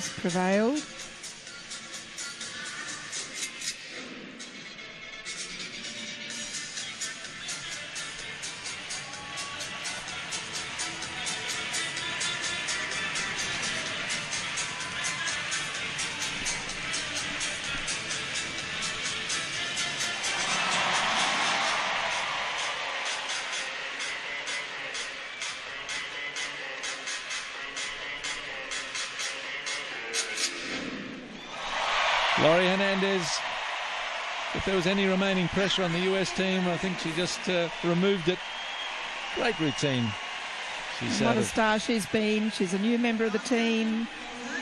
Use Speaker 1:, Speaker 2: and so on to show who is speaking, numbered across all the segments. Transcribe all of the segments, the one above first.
Speaker 1: has prevailed.
Speaker 2: Laurie Hernandez, if there was any remaining pressure on the US team, I think she just removed it. Great routine.
Speaker 1: What a star she's been. She's a new member of the team.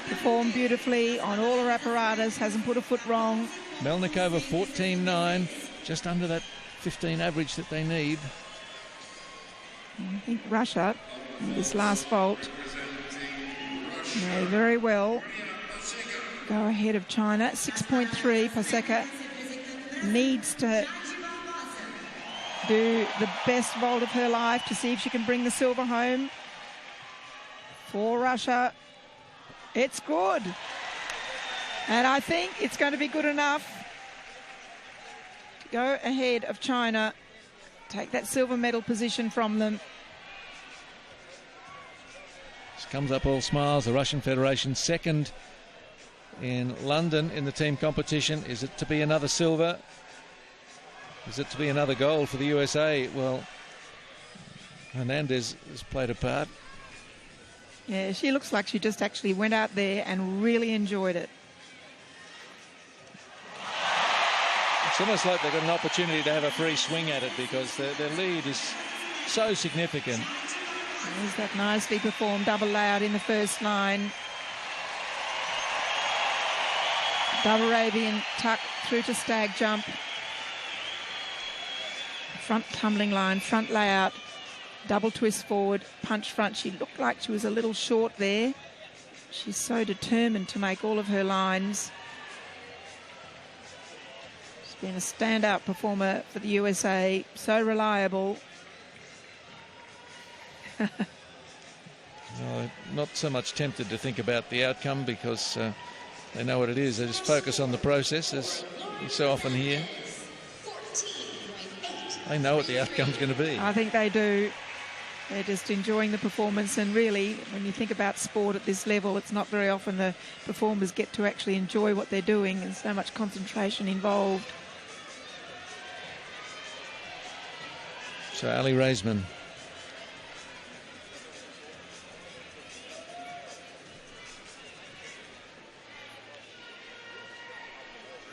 Speaker 1: Performed beautifully on all her apparatus, hasn't put a foot wrong.
Speaker 2: Melnikova 14.9, just under that 15 average that they need.
Speaker 1: I think Russia, in this last vault, may very well go ahead of China. 6.3 Paseka needs to do the best vault of her life to see if she can bring the silver home. For Russia, it's good. And I think it's going to be good enough to go ahead of China, take that silver medal position from them.
Speaker 2: This comes up all smiles. The Russian Federation second in London in the team competition. Is it to be another silver? Is it to be another gold for the USA? Well, Hernandez has played a part.
Speaker 1: Yeah, she looks like she just actually went out there and really enjoyed it.
Speaker 2: It's almost like they've got an opportunity to have a free swing at it because their lead is so significant.
Speaker 1: There's that nicely performed double layout in the first line. Double Arabian tuck through to stag jump. Front tumbling line, front layout, double twist forward, punch front. She looked like she was a little short there. She's so determined to make all of her lines. She's been a standout performer for the USA, so reliable.
Speaker 2: No, not so much tempted to think about the outcome because they know what it is. They just focus on the process, as you so often hear. They know what the outcome's going to be.
Speaker 1: I think they do. They're just enjoying the performance. And really, when you think about sport at this level, it's not very often the performers get to actually enjoy what they're doing. There's so much concentration involved.
Speaker 2: So Aly Raisman.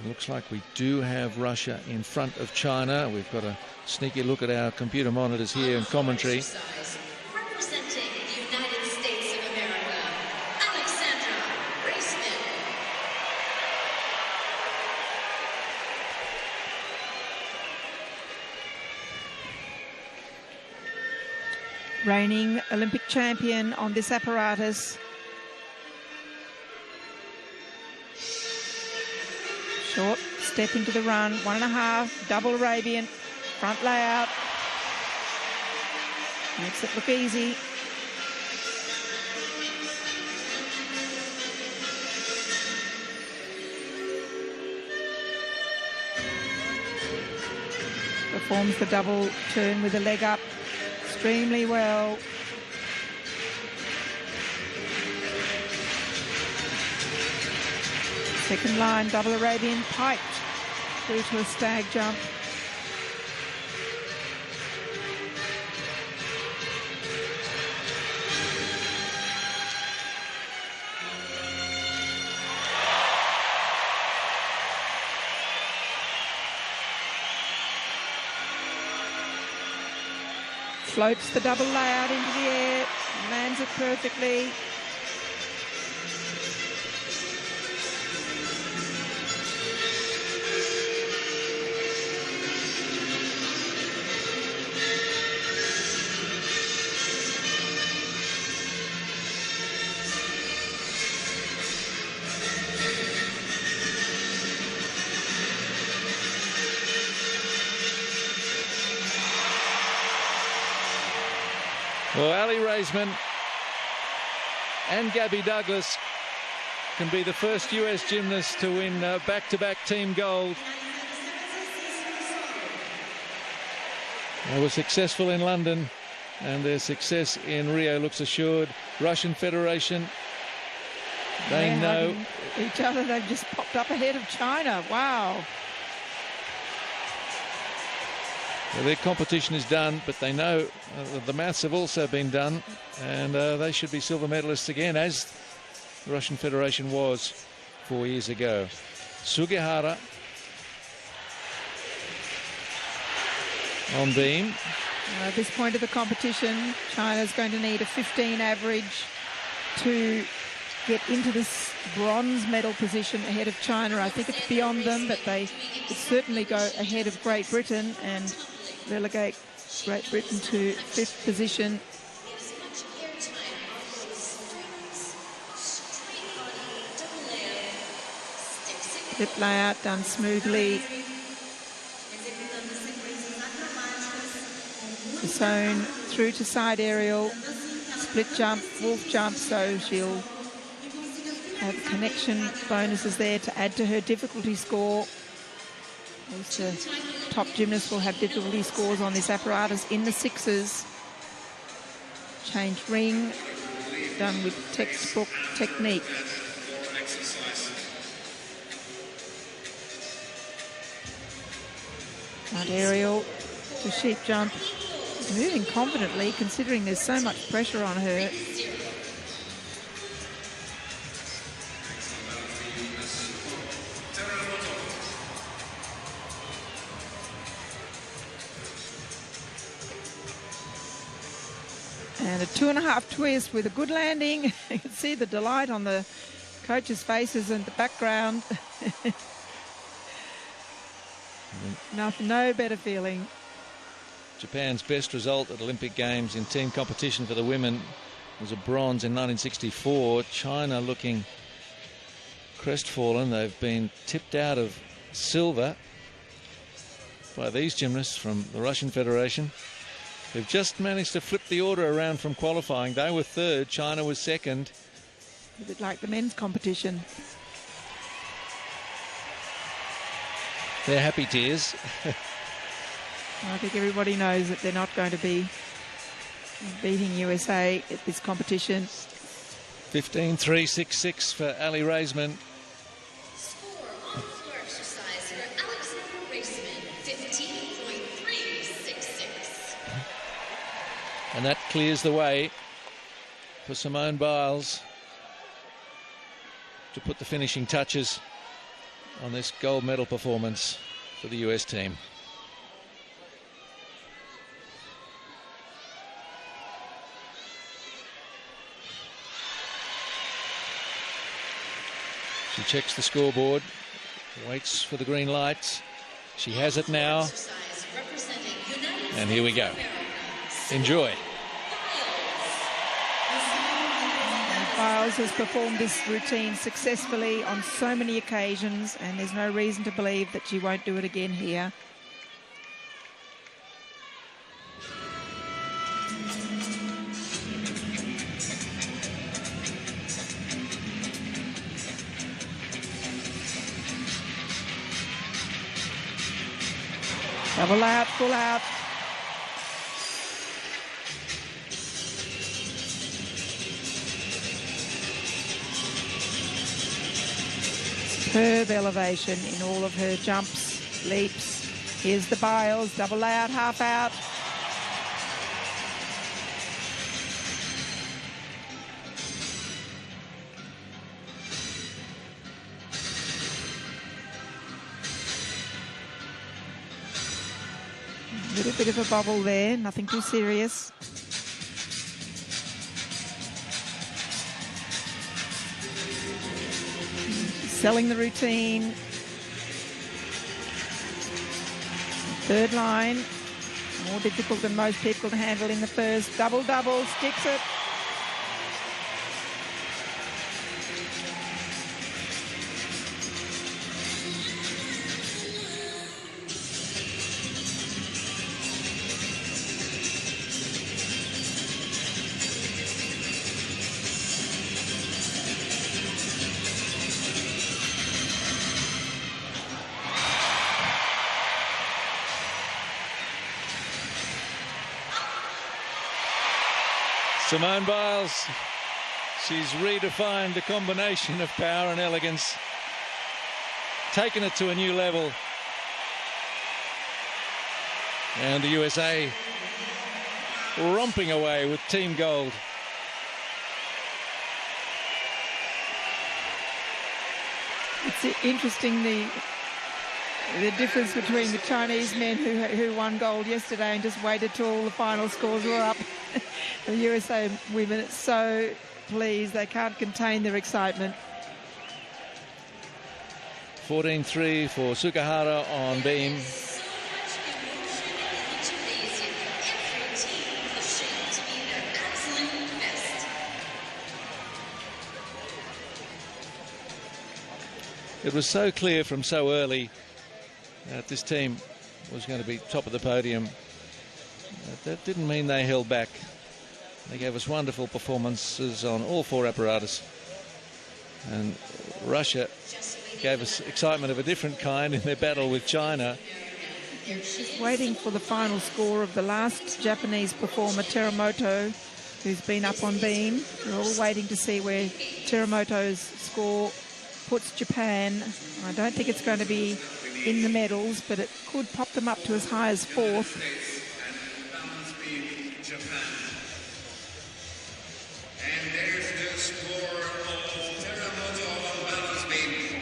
Speaker 2: Looks like we do have Russia in front of China. We've got a sneaky look at our computer monitors here in commentary.
Speaker 3: Representing the United States of America, Aly Raisman.
Speaker 1: Reigning Olympic champion on this apparatus. Short step into the run, 1.5, double Arabian, front layout. Makes it look easy. Performs the double turn with the leg up extremely well. Second line, double Arabian, piked through to a stag jump. Floats the double layout into the air, lands it perfectly.
Speaker 2: Well, Aly Raisman and Gabby Douglas can be the first US gymnast to win back-to-back team gold. They were successful in London, and their success in Rio looks assured. Russian Federation, they know
Speaker 1: each other. They've just popped up ahead of China. Wow.
Speaker 2: Well, their competition is done, but they know the maths have also been done, and they should be silver medalists again, as the Russian Federation was 4 years ago. Sugihara on beam.
Speaker 1: At this point of the competition, China's going to need a 15 average to get into this bronze medal position ahead of China. I think it's beyond them, but they would certainly go ahead of Great Britain and relegate Great Britain to 5th position. Hip layout done smoothly. Simone through to side aerial, split jump, wolf jump, so she'll have connection bonuses there to add to her difficulty score. Most top gymnasts will have difficulty scores on this apparatus in the 6s. Change ring, done with textbook technique. Front aerial to sheep jump. Moving confidently, considering there's so much pressure on her. And a 2.5 twist with a good landing. You can see the delight on the coaches' faces in the background. No better feeling.
Speaker 2: Japan's best result at Olympic Games in team competition for the women was a bronze in 1964. China looking crestfallen. They've been tipped out of silver by these gymnasts from the Russian Federation. They've just managed to flip the order around from qualifying. They were 3rd, China was 2nd.
Speaker 1: A bit like the men's competition.
Speaker 2: They're happy tears.
Speaker 1: I think everybody knows that they're not going to be beating USA at this competition.
Speaker 2: 15.366 for Aly Raisman.
Speaker 3: Score on floor exercise for Aly Raisman, 15.366.
Speaker 2: And that clears the way for Simone Biles to put the finishing touches on this gold medal performance for the US team. She checks the scoreboard, waits for the green light. She has it now. And here we go. Enjoy.
Speaker 1: Biles has performed this routine successfully on so many occasions, and there's no reason to believe that she won't do it again here. Double out, full out. Superb elevation in all of her jumps, leaps. Here's the Biles, double out, half out. A little bit of a bubble there, nothing too serious. Selling the routine. Third line, more difficult than most people to handle in the first. Double, sticks it.
Speaker 2: Simone Biles, she's redefined the combination of power and elegance, taken it to a new level. And the USA romping away with team gold.
Speaker 1: It's interesting the difference between the Chinese men who won gold yesterday and just waited till all the final scores were up. The USA women are so pleased, they can't contain their excitement.
Speaker 2: 14-3 for Sukahara on beam. It was so clear from so early that this team was going to be top of the podium. That didn't mean they held back. They gave us wonderful performances on all four apparatus. And Russia gave us excitement of a different kind in their battle with China.
Speaker 1: Just waiting for the final score of the last Japanese performer, Teramoto, who's been up on beam. We're all waiting to see where Teramoto's score puts Japan. I don't think it's going to be in the medals, but it could pop them up to as high as fourth.
Speaker 4: And there's the score of Teramoto on balance beam.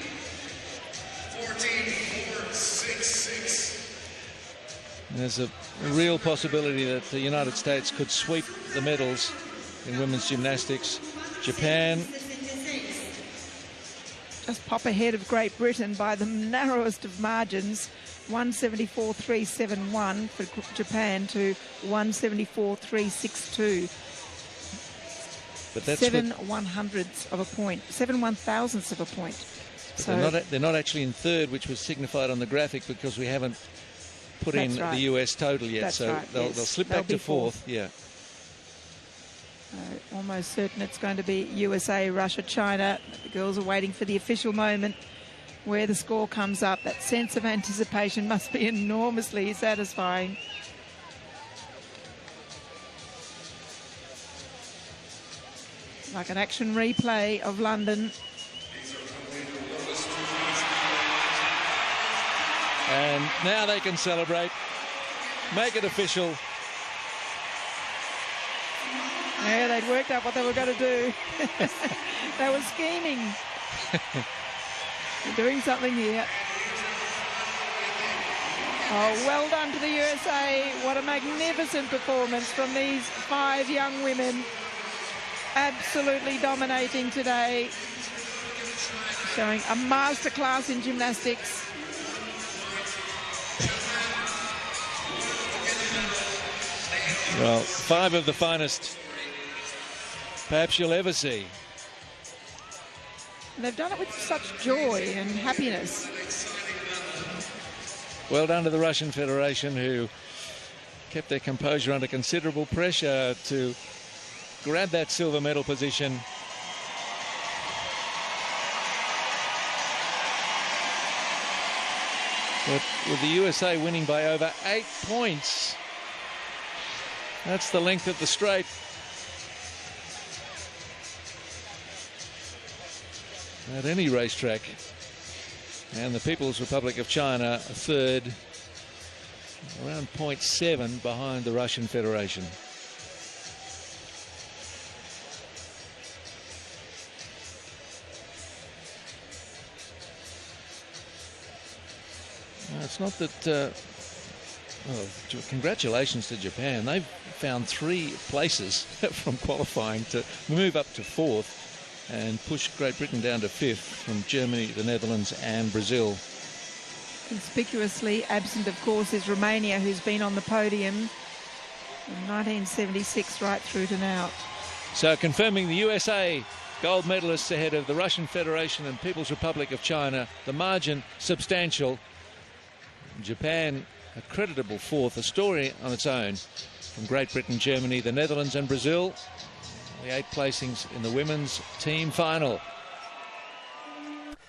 Speaker 4: 14.466.
Speaker 2: There's a real possibility that the United States could sweep the medals in women's gymnastics. Japan
Speaker 1: just pop ahead of Great Britain by the narrowest of margins, 174.371 for Japan to 174.362.
Speaker 2: But that's
Speaker 1: 7 100ths of a point, 7 1,000ths of a point.
Speaker 2: So they're not actually in third, which was signified on the graphic because we haven't put in the US total yet.
Speaker 1: That's
Speaker 2: so
Speaker 1: right,
Speaker 2: they'll slip back to fourth. Yeah.
Speaker 1: Almost certain it's going to be USA, Russia, China. The girls are waiting for the official moment where the score comes up. That sense of anticipation must be enormously satisfying. Like an action replay of London.
Speaker 2: And now they can celebrate, make it official.
Speaker 1: Yeah, they'd worked out what they were going to do. They were scheming. They're doing something here. Oh, well done to the USA. What a magnificent performance from these 5 young women. Absolutely dominating today. Showing a masterclass in gymnastics.
Speaker 2: Well, 5 of the finest perhaps you'll ever see.
Speaker 1: They've done it with such joy and happiness.
Speaker 2: Well done to the Russian Federation, who kept their composure under considerable pressure to grab that silver medal position. But with the USA winning by over 8 points, that's the length of the straight. At any racetrack. And the People's Republic of China a third, around 0.7 behind the Russian Federation. It's not that congratulations to Japan. They've found 3 places from qualifying to move up to fourth and push Great Britain down to fifth from Germany, the Netherlands and Brazil.
Speaker 1: Conspicuously absent, of course, is Romania, who's been on the podium from 1976 right through to now.
Speaker 2: So confirming the USA gold medalists ahead of the Russian Federation and People's Republic of China. The margin substantial. Japan a creditable fourth, a story on its own from Great Britain, Germany, the Netherlands and Brazil. The 8 placings in the women's team final.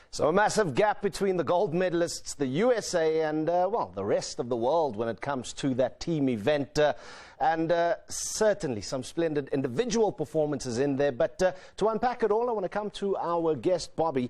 Speaker 5: So a massive gap between the gold medalists, the USA, and, well, the rest of the world when it comes to that team event. And certainly some splendid individual performances in there. But to unpack it all, I want to come to our guest, Bobby.